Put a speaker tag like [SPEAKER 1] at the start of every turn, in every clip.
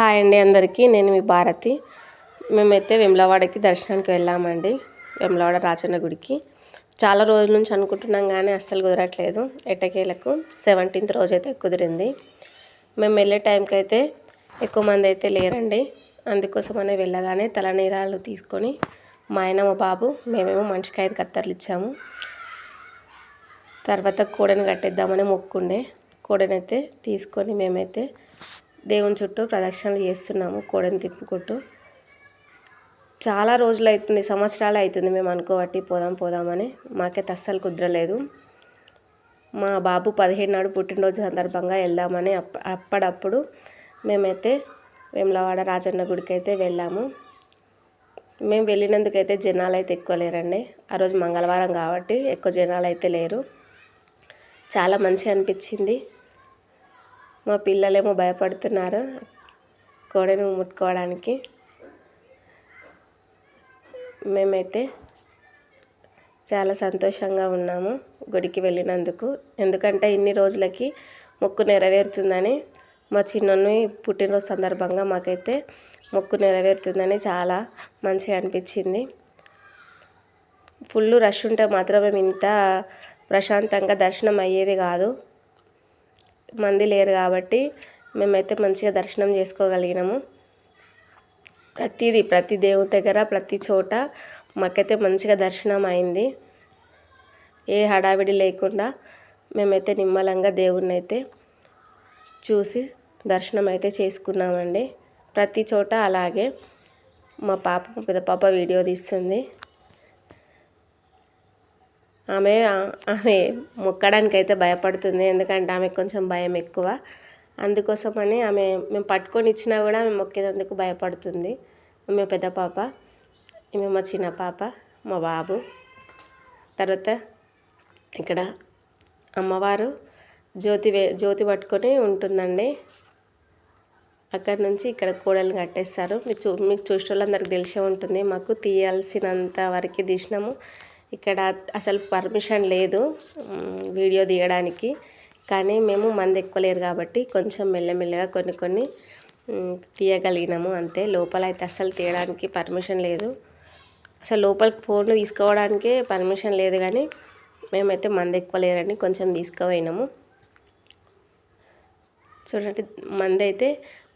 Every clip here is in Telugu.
[SPEAKER 1] హాయ్ అండి అందరికీ. నేను మీ భారతి. మేమైతే వేములవాడకి దర్శనానికి వెళ్ళామండి. వేములవాడ రాజన్న గుడికి చాలా రోజుల నుంచి అనుకుంటున్నాం కానీ అస్సలు కుదరట్లేదు. ఎట్టకేలకు 17th రోజైతే కుదిరింది. మేము వెళ్ళే టైంకి అయితే ఎక్కువ మంది అయితే లేరండి. అందుకోసమనే వెళ్ళగానే తలనీరాలు తీసుకొని మా ఆయన మా బాబు మేమేమో మనిషికి 5 కత్తర్లు ఇచ్చాము. తర్వాత కోడని కట్టేద్దామని మొక్కుండే. కోడనైతే తీసుకొని మేమైతే దేవుని చుట్టూ ప్రదక్షిణలు చేస్తున్నాము. కోడని తిప్పుకుంటూ చాలా రోజులు అవుతుంది, సంవత్సరాలు అవుతుంది మేము అనుకోబట్టి పోదామని. మాకైతే అస్సలు కుదరలేదు. మా బాబు 15 నాడు పుట్టినరోజు సందర్భంగా వెళ్దామని అప్పుడప్పుడు మేమైతే వేములవాడ రాజన్న గుడికి అయితే వెళ్ళాము. మేము వెళ్ళినందుకైతే జనాలు అయితే ఎక్కువ లేరండి. ఆ రోజు మంగళవారం కాబట్టి ఎక్కువ జనాలు అయితే లేరు. చాలా మంచిగా అనిపించింది. మా పిల్లలేమో భయపడుతున్నారు కోడను ముట్టుకోవడానికి. మేమైతే చాలా సంతోషంగా ఉన్నాము గుడికి వెళ్ళినందుకు. ఎందుకంటే ఇన్ని రోజులకి మొక్కు నెరవేరుతుందని, మా చిన్నోని పుట్టినరోజు సందర్భంగా మాకైతే మొక్కు నెరవేరుతుందని చాలా మంచిగా అనిపించింది. ఫుల్ రష్ ఉంటే మాత్రం మేము ఇంత ప్రశాంతంగా దర్శనం అయ్యేది కాదు. మంది లేరు కాబట్టి మేమైతే మంచిగా దర్శనం చేసుకోగలిగినాము. ప్రతి దేవుని దగ్గర ప్రతి చోట మాకైతే మంచిగా దర్శనం అయింది. ఏ హడావిడి లేకుండా మేమైతే నిమ్మలంగా దేవుణ్ణి అయితే చూసి దర్శనం అయితే చేసుకున్నామండి. ప్రతి చోట అలాగే మా పెద్ద పాప వీడియో తీస్తుంది. ఆమె మొక్కడానికి అయితే భయపడుతుంది. ఎందుకంటే ఆమెకు కొంచెం భయం ఎక్కువ. అందుకోసమని మేము పట్టుకొని ఇచ్చినా కూడా ఆమె మొక్కేందుకు భయపడుతుంది. ఆమె పెద్ద పాప, ఈమె మా చిన్న పాప, మా బాబు. తర్వాత ఇక్కడ అమ్మవారు జ్యోతి పట్టుకొని ఉంటుందండి. అక్కడి నుంచి ఇక్కడ కోడలు కట్టేస్తారు. మీకు చూసే వాళ్ళందరికీ తెలిసే ఉంటుంది. మాకు తీయాల్సినంత వరకు తీసినాము. ఇక్కడ అసలు పర్మిషన్ లేదు వీడియో తీయడానికి. కానీ మేము మంది ఎక్కువ లేరు కాబట్టి కొంచెం మెల్లమెల్లగా కొన్ని తీయగలిగినాము అంతే. లోపల అయితే అస్సలు తీయడానికి పర్మిషన్ లేదు. అసలు లోపలికి ఫోన్లు తీసుకోవడానికే పర్మిషన్ లేదు. కానీ మేమైతే మంది ఎక్కువ లేరని కొంచెం తీసుకుపోయినాము. చూడండి, మంది అయితే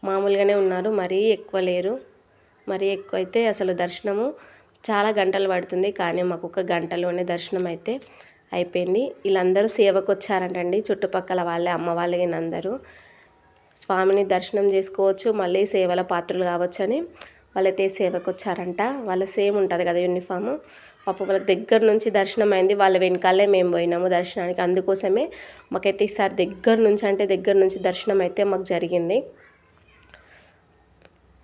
[SPEAKER 1] మామూలుగానే ఉన్నారు, మరీ ఎక్కువ లేరు. మరీ ఎక్కువ అయితే అసలు దర్శనము చాలా గంటలు పడుతుంది. కానీ మాకు 1 గంటలోనే దర్శనం అయితే అయిపోయింది. వీళ్ళందరూ సేవకు వచ్చారంటండి. చుట్టుపక్కల వాళ్ళే, అమ్మ వాళ్ళే అందరూ స్వామిని దర్శనం చేసుకోవచ్చు, మళ్ళీ సేవల పాత్రలు కావచ్చు అని వాళ్ళైతే సేవకు వచ్చారంట. వాళ్ళ సేమ్ ఉంటుంది కదా యూనిఫాము. పాపం వాళ్ళ దగ్గర నుంచి దర్శనం అయింది. వాళ్ళ వెనకాలే మేము పోయినాము దర్శనానికి. అందుకోసమే మాకైతే ఈసారి దగ్గర నుంచి దర్శనం అయితే మాకు జరిగింది.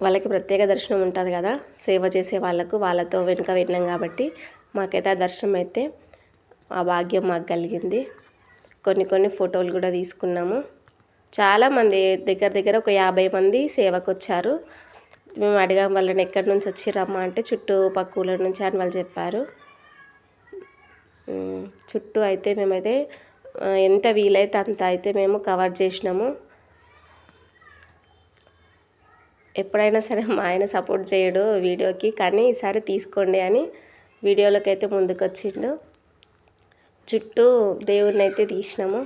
[SPEAKER 1] వాళ్ళకి ప్రత్యేక దర్శనం ఉంటుంది కదా సేవ చేసే వాళ్ళతో వెనుక వెళ్ళినాం కాబట్టి మాకైతే ఆ దర్శనం అయితే ఆ భాగ్యం మాకు కలిగింది. కొన్ని ఫోటోలు కూడా తీసుకున్నాము. చాలామంది దగ్గర ఒక 50 మంది సేవకు వచ్చారు. మేము అడిగాం వాళ్ళని ఎక్కడి నుంచి వచ్చిరమ్మా అంటే చుట్టుపక్కల నుంచి అని వాళ్ళు చెప్పారు. చుట్టూ అయితే మేమైతే ఎంత వీలైతే అంత అయితే మేము కవర్ చేసినాము. ఎప్పుడైనా సరే మా ఆయన సపోర్ట్ చేయడు వీడియోకి, కానీ ఈసారి తీసుకోండి అని వీడియోలోకి అయితే ముందుకు వచ్చిండు. చుట్టూ దేవుడిని అయితే తీసినాము.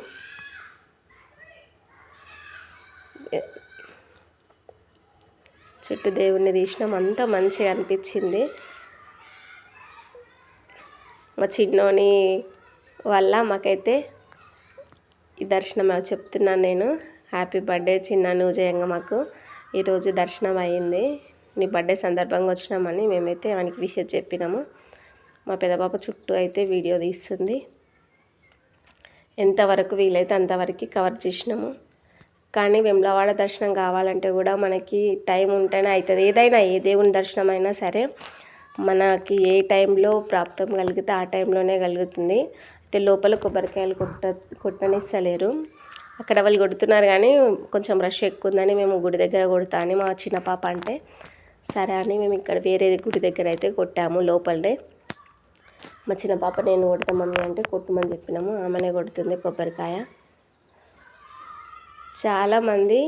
[SPEAKER 1] అంతా మంచిగా అనిపించింది. మా చిన్నోని వల్ల మాకైతే ఈ దర్శనం చెప్తున్నాను నేను. హ్యాపీ బర్త్డే చిన్న, నువ్వు చేయంగా మాకు ఈరోజు దర్శనం అయ్యింది. నీ బర్త్డే సందర్భంగా వచ్చినామని మేమైతే ఆయనకి విషయం చెప్పినాము. మా పెద్ద పాప చుట్టూ అయితే వీడియో తీస్తుంది. ఎంతవరకు వీలైతే అంతవరకు కవర్ చేసినాము. కానీ వేములవాడ దర్శనం కావాలంటే కూడా మనకి టైం ఉంటేనే అవుతుంది. ఏదైనా ఏ దేవుని దర్శనం అయినా సరే మనకి ఏ టైంలో ప్రాప్తం కలిగితే ఆ టైంలోనే కలుగుతుంది. అయితే లోపల కొబ్బరికాయలు కొట్టనిస్తలేరు. అక్కడ వాళ్ళు కొడుతున్నారు కానీ కొంచెం రష్ ఎక్కువ ఉందని మేము గుడి దగ్గర కొడతా అని మా చిన్న పాప అంటే సరే అని మేము ఇక్కడ వేరే గుడి దగ్గర అయితే కొట్టాము లోపలనే. మా చిన్న పాప నేను కొడతాం మమ్మీ అంటే కొట్టమని చెప్పినాము. ఆమెనే కొడుతుంది కొబ్బరికాయ. చాలామంది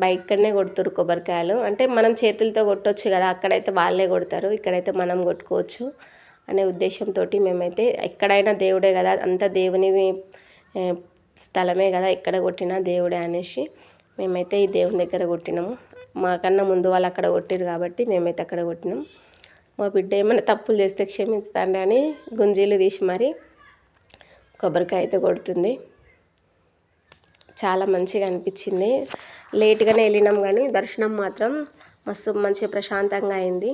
[SPEAKER 1] బయటకనే కొడుతురు కొబ్బరికాయలు. అంటే మనం చేతులతో కొట్టొచ్చు కదా, అక్కడైతే వాళ్ళే కొడతారు, ఇక్కడైతే మనం కొట్టుకోవచ్చు అనే ఉద్దేశంతో మేమైతే ఎక్కడైనా దేవుడే కదా, అంత దేవుని స్థలమే కదా, ఎక్కడ కొట్టినా దేవుడే అనేసి మేమైతే ఈ దేవుని దగ్గర కొట్టినాము. మాకన్నా ముందు వాళ్ళు అక్కడ కొట్టిరు కాబట్టి మేమైతే అక్కడ కొట్టినాం. మా బిడ్డ ఏమైనా తప్పులు చేస్తే క్షమిస్తాండి అని గుంజీలు తీసి మరి కొబ్బరికాయ అయితే కొడుతుంది. చాలా మంచిగా అనిపించింది. లేట్గానే వెళ్ళినాం కానీ దర్శనం మాత్రం మస్తు మంచి ప్రశాంతంగా అయింది.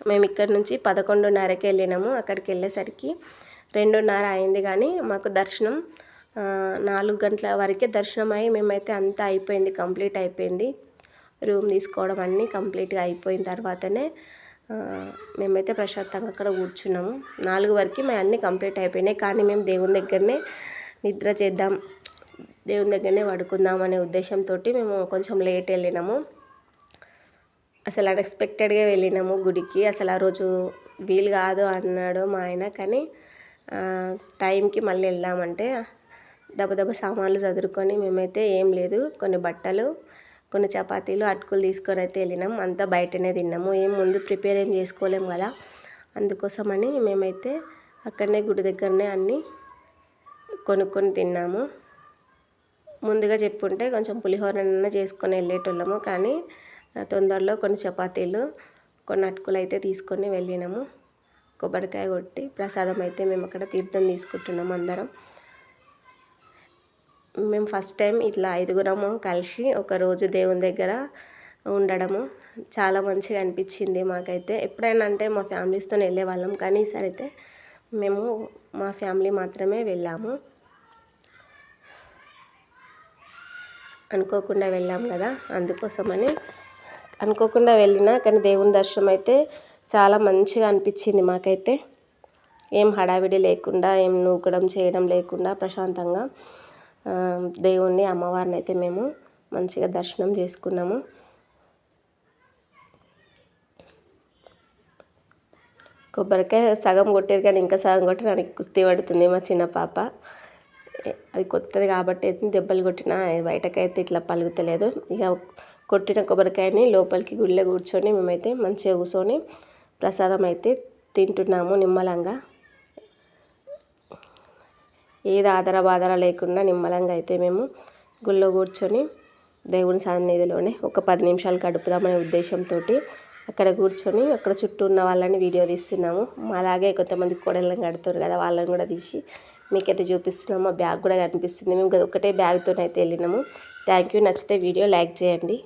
[SPEAKER 1] మేము ఇక్కడ నుంచి 11:30కి వెళ్ళినాము. అక్కడికి వెళ్ళేసరికి 2:30 అయింది కానీ మాకు దర్శనం 4 గంటల వరకే దర్శనం అయ్యి మేమైతే అంతా అయిపోయింది, కంప్లీట్ అయిపోయింది. రూమ్ తీసుకోవడం అన్నీ కంప్లీట్గా అయిపోయిన తర్వాతనే మేమైతే ప్రశాంతంగా అక్కడ కూర్చున్నాము. 4 వరకు మేము అన్నీ కంప్లీట్ అయిపోయినాయి. కానీ మేము దేవుని దగ్గరనే నిద్ర చేద్దాం, దేవుని దగ్గరనే పడుకుందాం అనే ఉద్దేశంతో మేము కొంచెం లేట్ వెళ్ళినాము. అసలు అన్ఎక్స్పెక్టెడ్గా వెళ్ళినాము గుడికి. అసలు ఆ రోజు వీలు కాదు అన్నాడు మా ఆయన, కానీ టైంకి మళ్ళీ వెళ్దామంటే దెబ్బ సామాన్లు చదువుకొని మేమైతే ఏం లేదు, కొన్ని బట్టలు, కొన్ని చపాతీలు, అటుకులు తీసుకొని అయితే వెళ్ళినాం. అంతా బయటనే తిన్నాము. ఏం ముందు ప్రిపేర్ ఏం చేసుకోలేము కదా, అందుకోసమని మేమైతే అక్కడనే గుడి దగ్గరనే అన్నీ కొనుక్కొని తిన్నాము. ముందుగా చెప్పుంటే కొంచెం పులిహోరనైనా చేసుకొని వెళ్ళేటోళ్ళము, కానీ తొందరలో కొన్ని చపాతీలు, కొన్ని అటుకులు అయితే తీసుకొని వెళ్ళినాము. కొబ్బరికాయ కొట్టి ప్రసాదం అయితే మేము అక్కడ తీర్థం తీసుకుంటున్నాము అందరం. మేము ఫస్ట్ టైం ఇట్లా 5గురము కలిసి ఒకరోజు దేవుని దగ్గర ఉండడము చాలా మంచిగా అనిపించింది మాకైతే. ఎప్పుడైనా అంటే మా ఫ్యామిలీస్తో వెళ్ళే వాళ్ళం, కానీ ఈసారి అయితే మేము మా ఫ్యామిలీ మాత్రమే వెళ్ళాము. అనుకోకుండా వెళ్ళాం కదా, అందుకోసమని అనుకోకుండా వెళ్ళినా కానీ దేవుని దర్శనం అయితే చాలా మంచిగా అనిపించింది మాకైతే. ఏం హడావిడి లేకుండా, ఏం నూకడం చేయడం లేకుండా ప్రశాంతంగా దేవుణ్ణి, అమ్మవారిని అయితే మేము మంచిగా దర్శనం చేసుకున్నాము. కొబ్బరికాయ సగం కొట్టారు కానీ ఇంకా సగం కొట్టడానికి కుస్తీ పడుతుంది మా చిన్న పాప. అది కొత్తది కాబట్టి దెబ్బలు కొట్టినా బయటకైతే ఇట్లా పలుకుతలేదు. ఇక కొట్టిన కొబ్బరికాయని లోపలికి గుళ్ళో కూర్చొని మేమైతే మంచిగా కూర్చొని ప్రసాదం అయితే తింటున్నాము నిమ్మలంగా. ఏది ఆదర బాదర లేకుండా నిమ్మలంగా అయితే మేము గుళ్ళో కూర్చొని దేవుని సన్నిధిలోనే ఒక 10 నిమిషాలు గడుపుదామనే ఉద్దేశంతో అక్కడ కూర్చొని అక్కడ చుట్టూ ఉన్న వాళ్ళని వీడియో తీస్తున్నాము. అలాగే కొంతమంది కోడళ్ళని కడుతారు కదా, వాళ్ళని కూడా తీసి మీకైతే చూపిస్తున్నాము. మా బ్యాగ్ కూడా కనిపిస్తుంది. మేము ఒకటే బ్యాగ్తో అయితే వెళ్ళినాము. Thank you. నచ్చితే వీడియో లైక్ చేయండి.